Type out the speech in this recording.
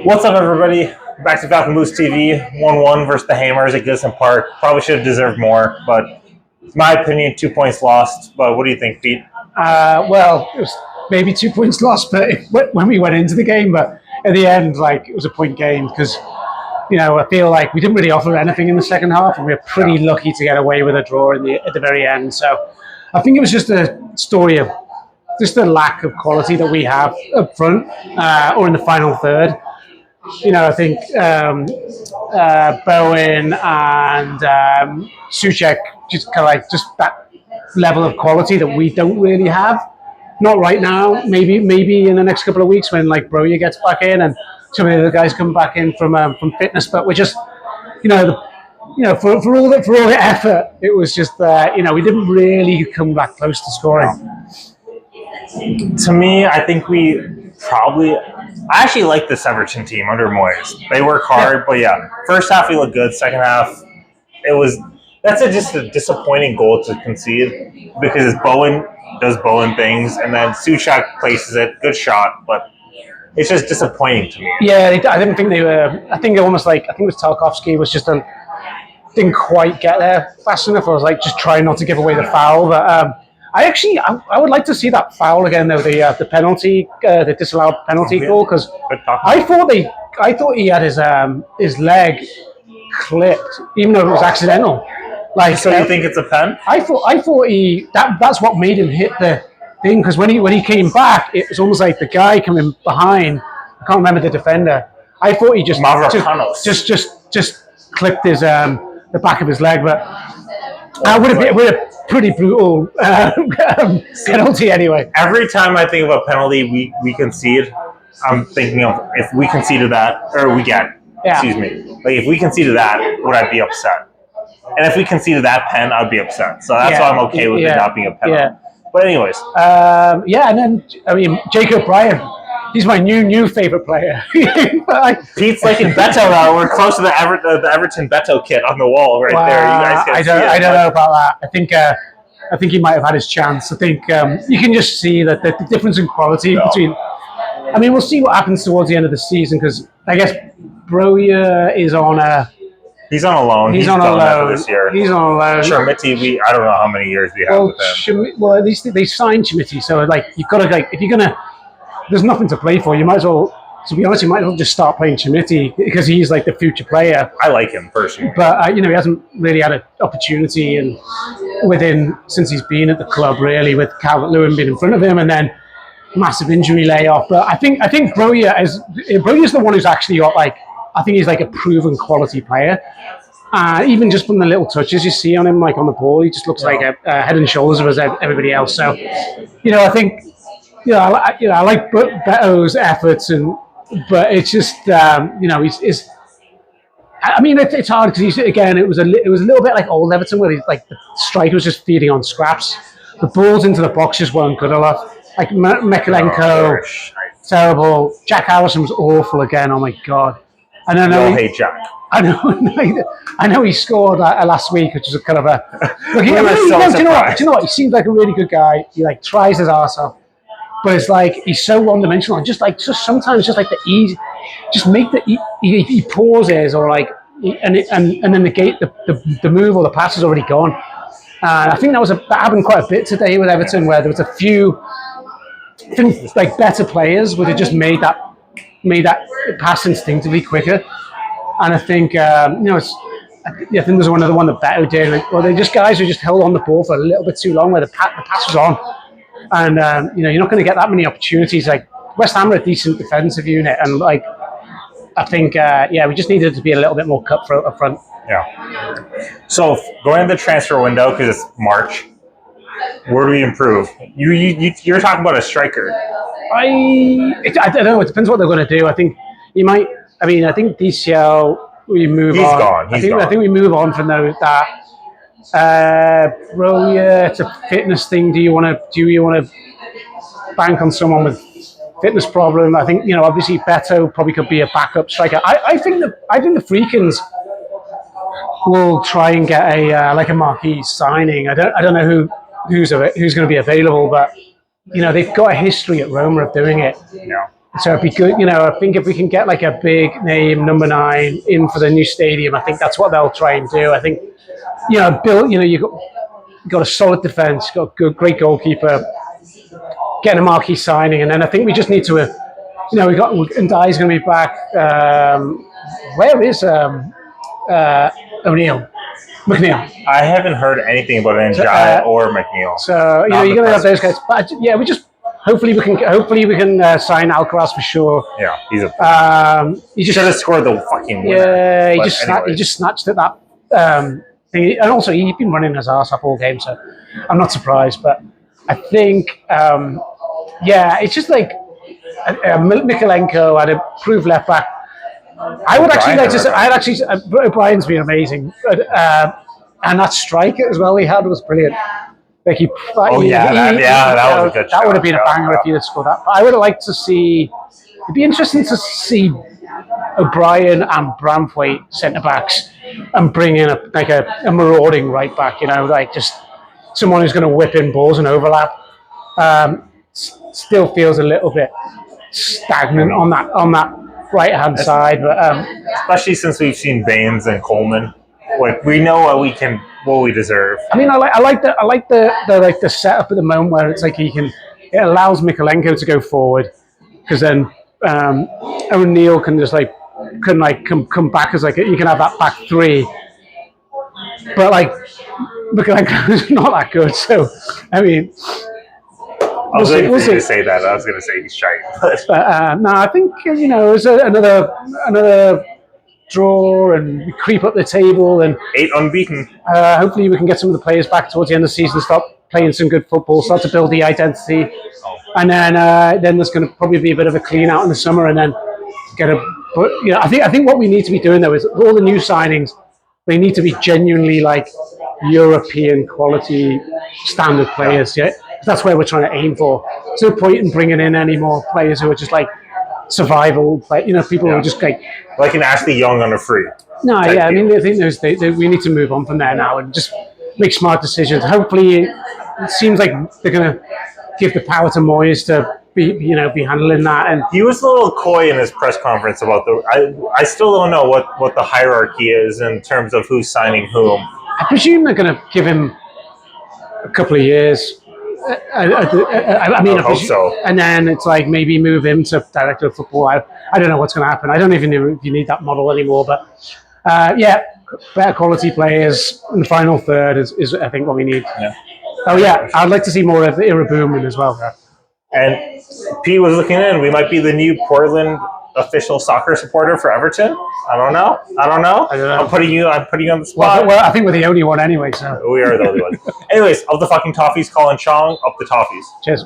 What's up, everybody? Back to Falcon Moose TV. 1-1 versus the Hammers at Goodison Park. Probably should have deserved more, but in my opinion, 2 points lost. But what do you think, Pete? Well, it was maybe 2 points lost, but when we went into the game, but at the end, it was a point game because, I feel like we didn't really offer anything in the second half, and we were pretty lucky to get away with a draw at the very end. So I think it was just a story of just the lack of quality that we have up front or in the final third. I think Bowen and Suchek just just that level of quality that we don't really have. Not right now. Maybe in the next couple of weeks when Broya gets back in and some of the other guys come back in from fitness. But we're just for all the effort, it was just we didn't really come back close to scoring. To me, I think I actually like this Everton team under Moyes. They work hard, but first half we look good. Second half, that's just a disappointing goal to concede because Bowen does Bowen things, and then Suchak places it. Good shot, but it's just disappointing to me. Yeah, I didn't think they were. I think it was Tarkovsky was just didn't quite get there fast enough. I was just trying not to give away the foul, but. I would like to see that foul again, though, the penalty, the disallowed penalty goal, because I thought he had his leg clipped, even though it was accidental. So you think it's a pen? I thought that's what made him hit the thing, because when he came back, it was almost like the guy coming behind. I can't remember the defender. I thought he just clipped his the back of his leg, but that would have been a pretty brutal penalty anyway. Every time I think of a penalty we concede, I'm thinking of if we conceded that, or we get, excuse me. If we conceded that, would I be upset? And if we conceded that pen, I'd be upset. So that's why I'm okay with it not being a penalty. Yeah. But anyways. And then, Jacob Bryan. He's my new favorite player. Pete's in Beto now. We're close to the Everton Beto kit on the wall there. You guys can see it. I don't know about that. I think he might have had his chance. I think you can just see that the difference in quality between. I mean, we'll see what happens towards the end of the season because I guess Broya is on a. He's on a loan. He's on a loan this year. He's on a loan. Schmidt, I don't know how many years we have with him. Well, at least they signed Schmidt, so you've got to if you're gonna. There's nothing to play for. You might as well, to be honest, you might as well just start playing Schmidt because he's the future player. I like him personally, but he hasn't really had an opportunity since he's been at the club really, with Calvert-Lewin being in front of him, and then massive injury layoff. But I think Broya's the one who's actually got I think he's a proven quality player. Even just from the little touches you see on him, on the ball, he just looks like a head and shoulders above everybody else. So, I think. I like Beto's efforts, but it's just he's. I mean, it's hard because it was a little bit like old Everton where the striker was just feeding on scraps. The balls into the box just weren't good enough. Mikalenko, terrible. Jack Harrison was awful again. Oh my god! And I know hate Jack. I know he scored last week, which is a kind of a. Look, do you know what? He seems like a really good guy. He tries his arse off. But it's he's so one-dimensional, and just sometimes the easy, just make he pauses or and then the move or the pass is already gone. And I think that happened quite a bit today with Everton, where there was a few, I think better players would have just made that pass instinctively quicker. And I think I think there's another one that Beto did. They're just guys who just held on the ball for a little bit too long, where the pass was on. And you're not going to get that many opportunities. West Ham are a decent defensive unit, and I think we just needed to be a little bit more cutthroat up front. Yeah. So going into the transfer window because it's March, where do we improve? You're talking about a striker. I don't know. It depends what they're going to do. I think you might. I think DCL we move on. He's gone. I think we move on from that. It's a fitness thing. Do you want to bank on someone with fitness problem? I think obviously Beto probably could be a backup striker. I think the Freakins will try and get a marquee signing. I don't know who's going to be available, but they've got a history at Roma of doing it. Yeah. So it'd be good, I think if we can get like a big name number 9 in for the new stadium, I think that's what they'll try and do. I think, Bill, you've got a solid defense, you've got a good, great goalkeeper, getting a marquee signing, and then I think we just need to, and Ndai's going to be back. Where is O'Neill? McNeil. I haven't heard anything about Njai or McNeil. So you're going to have those guys. But yeah, hopefully we can sign Alcaraz for sure. Yeah, he should have scored the fucking winner. Yeah, he just snatched at that thing, and also he's been running his ass off all game, so I'm not surprised. But I think, it's just like Mikolenko had a proved left back. I would actually like to say, O'Brien's been amazing, and that strike as well he had was brilliant. Like that was a good shot. That would have been a banger if he had scored that. But I would have liked to see. It'd be interesting to see O'Brien and Branthwaite centre backs and bring in a marauding right back. Like just someone who's going to whip in balls and overlap. Still feels a little bit stagnant on that right hand side, but especially since we've seen Baines and Coleman, like we know what we deserve. I mean, I like the setup at the moment where it's like it allows Mikolenko to go forward, because then O'Neill can just come back as you can have that back three, but Mikolenko is not that good. So I mean. I was waiting for you to say that. I was going to say he's shite. But no, I think it was another draw, and we creep up the table, and 8 unbeaten. Hopefully, we can get some of the players back towards the end of the season, start playing some good football, start to build the identity, and then there's going to probably be a bit of a clean out in the summer, and then get a. But I think what we need to be doing though is all the new signings. They need to be genuinely like European quality standard players. Yeah. That's where we're trying to aim for. There's no point in bringing in any more players who are just like survival, people who are just like an Ashley Young on a free. No, yeah, I mean, I think we need to move on from there now and just make smart decisions. Hopefully, it seems like they're going to give the power to Moyes to be handling that. And he was a little coy in his press conference about I still don't know what the hierarchy is in terms of who's signing whom. I presume they're going to give him a couple of years. I mean, I hope so. And then it's like maybe move him to director of football. I don't know what's going to happen. I don't even know if you need that model anymore. But better quality players in the final third is I think what we need. Yeah. Oh yeah, I'd like to see more of Irabumin as well. And Pete was looking in. We might be the new Portland official soccer supporter for Everton. I don't know. I'm putting you on the spot. Well, I think we're the only one anyway. So we are the only one. Anyways, of the fucking toffees, Colin Chong, up the toffees. Cheers.